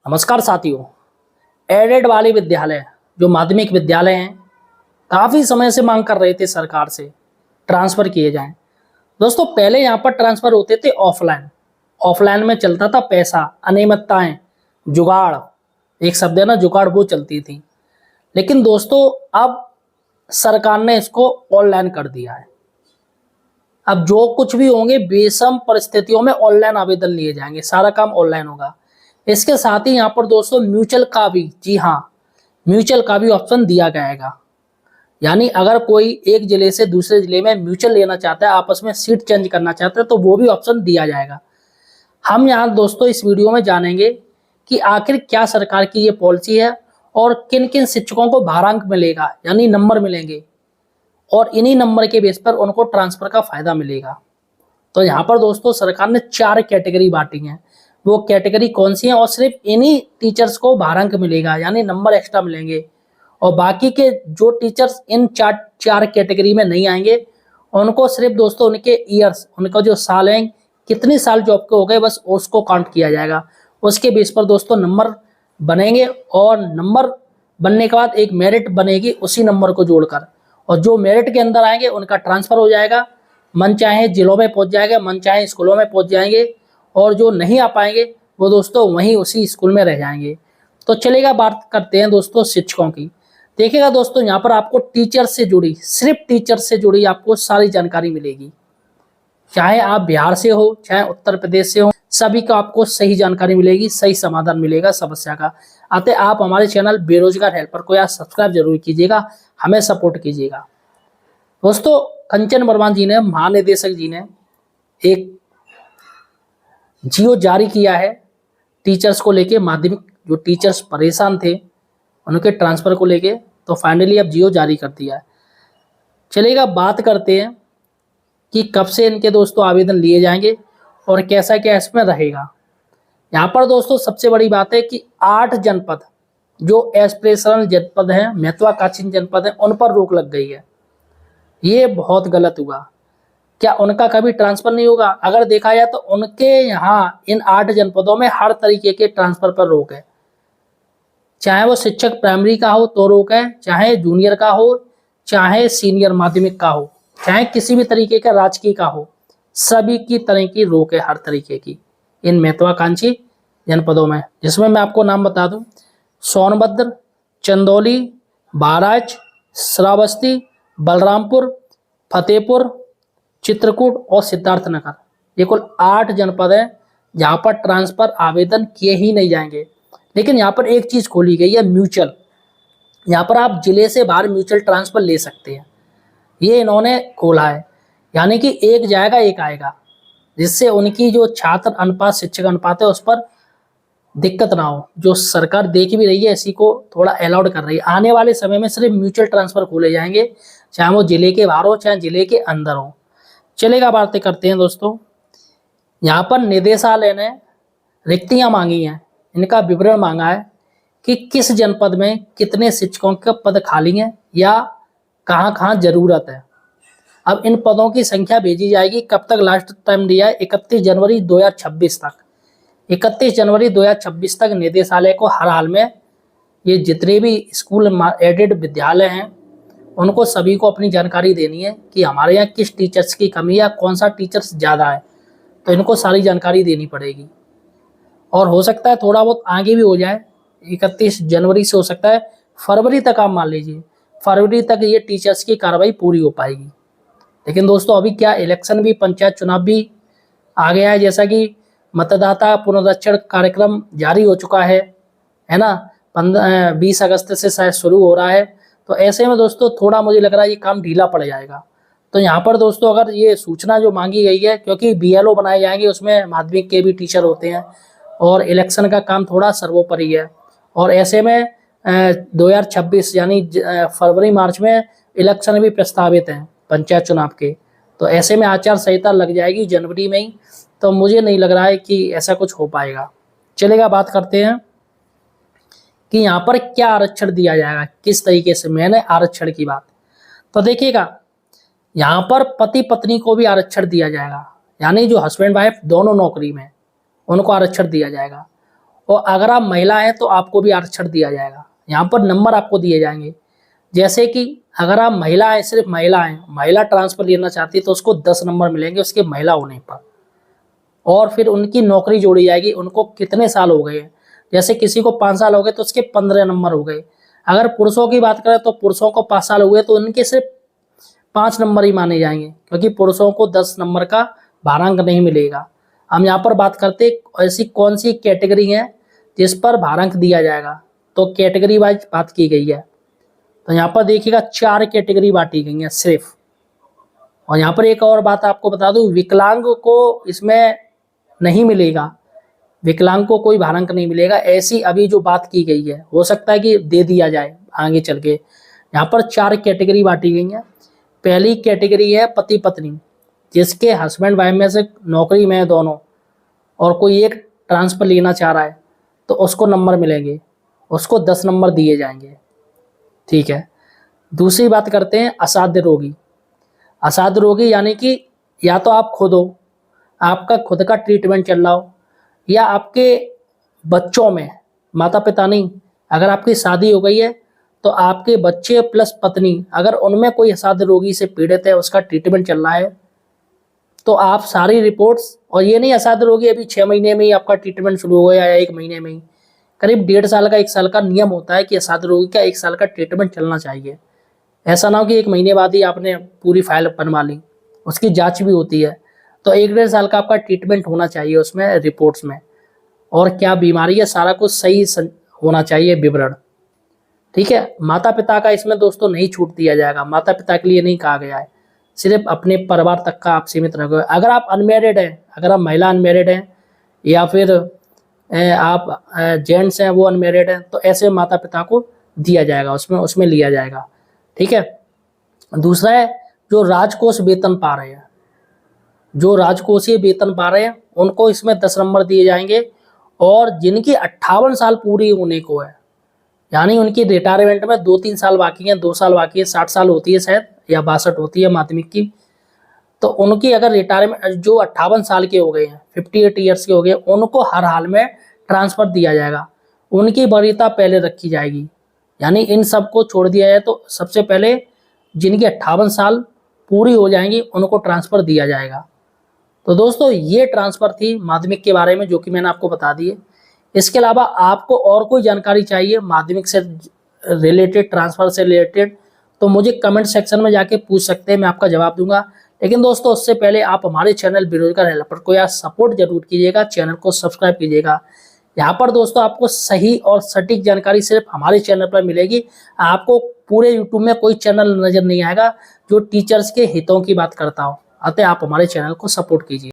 नमस्कार साथियों। एडेड वाले विद्यालय जो माध्यमिक विद्यालय हैं काफ़ी समय से मांग कर रहे थे सरकार से ट्रांसफ़र किए जाएं। दोस्तों पहले यहाँ पर ट्रांसफ़र होते थे ऑफलाइन। ऑफलाइन में चलता था पैसा, अनियमितताएं, जुगाड़, एक शब्द है ना जुगाड़, वो चलती थी। लेकिन दोस्तों अब सरकार ने इसको ऑनलाइन कर दिया है। अब जो कुछ भी होंगे बेसम परिस्थितियों में ऑनलाइन आवेदन लिए जाएंगे, सारा काम ऑनलाइन होगा। इसके साथ ही यहाँ पर दोस्तों म्यूचुअल का भी, जी हाँ, म्यूचुअल का भी ऑप्शन दिया जाएगा। यानी अगर कोई एक जिले से दूसरे जिले में म्यूचुअल लेना चाहता है, आपस में सीट चेंज करना चाहता है, तो वो भी ऑप्शन दिया जाएगा। हम यहाँ दोस्तों इस वीडियो में जानेंगे कि आखिर क्या सरकार की ये पॉलिसी है और किन किन शिक्षकों को भारांक मिलेगा, यानी नंबर मिलेंगे, और इन्हीं नंबर के बेस पर उनको ट्रांसफर का फायदा मिलेगा। तो यहाँ पर दोस्तों सरकार ने 4 कैटेगरी बांटी हैं। वो कैटेगरी कौन सी है, और सिर्फ इन्हीं टीचर्स को भारांक मिलेगा, यानी नंबर एक्स्ट्रा मिलेंगे, और बाकी के जो टीचर्स इन चार कैटेगरी में नहीं आएंगे उनको सिर्फ दोस्तों उनके ईयर्स, उनका जो साल है, कितने साल जॉब के हो गए, बस उसको काउंट किया जाएगा। उसके बेस पर दोस्तों नंबर बनेंगे, और नंबर बनने के बाद एक मेरिट बनेगी उसी नंबर को जोड़कर, और जो मेरिट के अंदर आएंगे उनका ट्रांसफर हो जाएगा, मन चाहे जिलों में पहुंच जाएगा, मन चाहे स्कूलों में पहुंच जाएंगे, और जो नहीं आ पाएंगे वो दोस्तों वहीं उसी स्कूल में रह जाएंगे। तो चलेगा, बात करते हैं दोस्तों शिक्षकों की। देखिएगा दोस्तों यहाँ पर आपको टीचर से जुड़ी, सिर्फ टीचर से जुड़ी आपको सारी जानकारी मिलेगी। चाहे आप बिहार से हो, चाहे उत्तर प्रदेश से हो, सभी का आपको सही जानकारी मिलेगी, सही समाधान मिलेगा समस्या का। अतः आप हमारे चैनल बेरोजगार हेल्पर को यार सब्सक्राइब जरूर कीजिएगा, हमें सपोर्ट कीजिएगा। दोस्तों कंचन वर्मा जी ने, महानिदेशक जी ने एक जियो जारी किया है टीचर्स को लेके। माध्यमिक जो टीचर्स परेशान थे उनके ट्रांसफर को लेके, तो फाइनली अब जियो जारी कर दिया है। चलेगा, बात करते हैं कि कब से इनके दोस्तों आवेदन लिए जाएंगे और कैसा क्या इसमें रहेगा। यहाँ पर दोस्तों सबसे बड़ी बात है कि 8 जनपद जो एस्पिरेशनल जनपद हैं, महत्वाकांक्षी जनपद हैं, उन पर रोक लग गई है। ये बहुत गलत हुआ। क्या उनका कभी ट्रांसफर नहीं होगा? अगर देखा जाए तो उनके यहाँ इन 8 जनपदों में हर तरीके के ट्रांसफर पर रोक है। चाहे वो शिक्षक प्राइमरी का हो तो रोक है, चाहे जूनियर का हो, चाहे सीनियर माध्यमिक का हो, चाहे किसी भी तरीके का राजकीय का हो, सभी की तरह की रोक है, हर तरीके की, इन महत्वाकांक्षी जनपदों में। जिसमें मैं आपको नाम बता दूं: सोनभद्र, चंदौली, बहराइच, श्रावस्ती, बलरामपुर, फतेहपुर, चित्रकूट और सिद्धार्थनगर। ये कुल 8 जनपद हैं जहाँ पर ट्रांसफर आवेदन किए ही नहीं जाएंगे। लेकिन यहाँ पर एक चीज़ खोली गई है, म्यूचुअल। यहाँ पर आप जिले से बाहर म्यूचुअल ट्रांसफर ले सकते हैं, ये इन्होंने खोला है। यानी कि एक जाएगा एक आएगा, जिससे उनकी जो छात्र अनुपात, शिक्षक अनुपात है, उस पर दिक्कत ना हो। जो सरकार देख भी रही है, इसी को थोड़ा अलाउड कर रही है। आने वाले समय में सिर्फ म्यूचुअल ट्रांसफर खोले जाएंगे, चाहे वो जिले के बाहर हो चाहे जिले के अंदर हो। चलेगा, बातें करते हैं दोस्तों। यहाँ पर निदेशालय ने रिक्तियाँ मांगी हैं, इनका विवरण मांगा है कि किस जनपद में कितने शिक्षकों के पद खाली हैं या कहाँ कहाँ जरूरत है। अब इन पदों की संख्या भेजी जाएगी। कब तक लास्ट टाइम दिया है? 31 जनवरी 2026 तक। 31 जनवरी 2026 तक निदेशालय को हर हाल में ये जितने भी स्कूल एडेड विद्यालय हैं उनको सभी को अपनी जानकारी देनी है कि हमारे यहाँ किस टीचर्स की कमी है, कौन सा टीचर्स ज़्यादा है। तो इनको सारी जानकारी देनी पड़ेगी, और हो सकता है थोड़ा बहुत आगे भी हो जाए। 31 जनवरी से हो सकता है फरवरी तक, आप मान लीजिए फरवरी तक ये टीचर्स की कार्रवाई पूरी हो पाएगी। लेकिन दोस्तों अभी क्या, इलेक्शन भी, पंचायत चुनाव भी आ गया है, जैसा कि मतदाता पुनरीक्षण कार्यक्रम जारी हो चुका है ना, 20 अगस्त से शायद शुरू हो रहा है। तो ऐसे में दोस्तों थोड़ा मुझे लग रहा है ये काम ढीला पड़ जाएगा। तो यहाँ पर दोस्तों अगर ये सूचना जो मांगी गई है, क्योंकि BLO बनाए जाएंगे, उसमें माध्यमिक के भी टीचर होते हैं, और इलेक्शन का काम थोड़ा सर्वोपरि है, और ऐसे में 2026 यानी फरवरी मार्च में इलेक्शन भी प्रस्तावित हैं पंचायत चुनाव के। तो ऐसे में आचार संहिता लग जाएगी जनवरी में ही। तो मुझे नहीं लग रहा है कि ऐसा कुछ हो पाएगा। चलेगा, बात करते हैं कि यहाँ पर क्या आरक्षण दिया जाएगा, किस तरीके से। मैंने आरक्षण की बात, तो देखिएगा यहाँ पर पति पत्नी को भी आरक्षण दिया जाएगा, यानी जो हस्बैंड वाइफ दोनों नौकरी में, उनको आरक्षण दिया जाएगा। और अगर आप महिला हैं तो आपको भी आरक्षण दिया जाएगा। यहाँ पर नंबर आपको दिए जाएंगे, जैसे कि अगर आप महिला हैं, सिर्फ महिला हैं, महिला ट्रांसफर लेना चाहती है तो उसको 10 नंबर मिलेंगे उसके महिला होने पर। और फिर उनकी नौकरी जोड़ी जाएगी, उनको कितने साल हो गए हैं, जैसे किसी को 5 साल हो गए तो उसके 15 नंबर हो गए। अगर पुरुषों की बात करें तो पुरुषों को 5 साल हुए तो उनके सिर्फ 5 नंबर ही माने जाएंगे, क्योंकि पुरुषों को 10 नंबर का भारांक नहीं मिलेगा। हम यहाँ पर बात करते ऐसी कौन सी कैटेगरी है जिस पर भारांक दिया जाएगा, तो कैटेगरी वाइज बात की गई है। तो यहाँ पर देखिएगा 4 कैटेगरी बांटी गई है सिर्फ। और यहाँ पर एक और बात आपको बता दूं, विकलांग को इसमें नहीं मिलेगा, विकलांग को कोई भारांक नहीं मिलेगा। ऐसी अभी जो बात की गई है, हो सकता है कि दे दिया जाए आगे चल के। यहाँ पर 4 कैटेगरी बांटी गई है। पहली कैटेगरी है पति पत्नी, जिसके हस्बैंड वाइफ में से नौकरी में है दोनों, और कोई एक ट्रांसफर लेना चाह रहा है तो उसको नंबर मिलेंगे, उसको 10 नंबर दिए जाएंगे, ठीक है। दूसरी बात करते हैं असाध्य रोगी। असाध्य रोगी यानी कि या तो आप खुद हो, आपका खुद का ट्रीटमेंट चल रहा हो, या आपके बच्चों में, माता पिता नहीं, अगर आपकी शादी हो गई है तो आपके बच्चे प्लस पत्नी, अगर उनमें कोई असाध्य रोगी से पीड़ित है, उसका ट्रीटमेंट चल रहा है, तो आप सारी रिपोर्ट्स, और ये नहीं असाध्य रोगी अभी 6 महीने में ही आपका ट्रीटमेंट शुरू हो गया या 1 महीने में ही, करीब 1.5 साल का 1 साल का नियम होता है कि असाध्य रोगी का 1 साल का ट्रीटमेंट चलना चाहिए। ऐसा ना हो कि 1 महीने बाद ही आपने पूरी फाइल बनवा ली, उसकी जांच भी होती है। तो 1-1.5 साल का आपका ट्रीटमेंट होना चाहिए उसमें रिपोर्ट्स में, और क्या बीमारी है सारा कुछ सही होना चाहिए विवरण, ठीक है। माता पिता का इसमें दोस्तों नहीं छूट दिया जाएगा, माता पिता के लिए नहीं कहा गया है, सिर्फ अपने परिवार तक का आप सीमित रखोगे। अगर आप अनमेरिड हैं, अगर आप महिला अनमेरिड हैं, या फिर आप जेंट्स हैं वो अनमेरिड हैं, तो ऐसे माता पिता को दिया जाएगा, उसमें लिया जाएगा, ठीक है। दूसरा है जो राजकोष वेतन पा रहे हैं, जो राजकोषीय वेतन पा रहे हैं उनको इसमें 10 नंबर दिए जाएंगे। और जिनकी 58 साल पूरी होने को है, यानी उनकी रिटायरमेंट में 2-3 साल बाकी हैं, 2 साल बाकी है, 60 साल होती है शायद, या 62 होती है माध्यमिक की, तो उनकी अगर रिटायरमेंट जो 58 साल के हो गए हैं, 58 ईयर्स के हो गए, उनको हर हाल में ट्रांसफर दिया जाएगा, उनकी वरीयता पहले रखी जाएगी। यानी इन सब को छोड़ दिया जाए तो सबसे पहले जिनकी 58 साल पूरी हो जाएंगी उनको ट्रांसफर दिया जाएगा। तो दोस्तों ये ट्रांसफर थी माध्यमिक के बारे में, जो कि मैंने आपको बता दी है। इसके अलावा आपको और कोई जानकारी चाहिए माध्यमिक से रिलेटेड, ट्रांसफर से रिलेटेड, तो मुझे कमेंट सेक्शन में जाके पूछ सकते हैं, मैं आपका जवाब दूंगा। लेकिन दोस्तों उससे पहले आप हमारे चैनल बेरोजगार हेल्पर को यार सपोर्ट जरूर कीजिएगा, चैनल को सब्सक्राइब कीजिएगा। यहाँ पर दोस्तों आपको सही और सटीक जानकारी सिर्फ हमारे चैनल पर मिलेगी। आपको पूरे यूट्यूब में कोई चैनल नजर नहीं आएगा जो टीचर्स के हितों की बात करता हो। अतः आप हमारे चैनल को सपोर्ट कीजिए।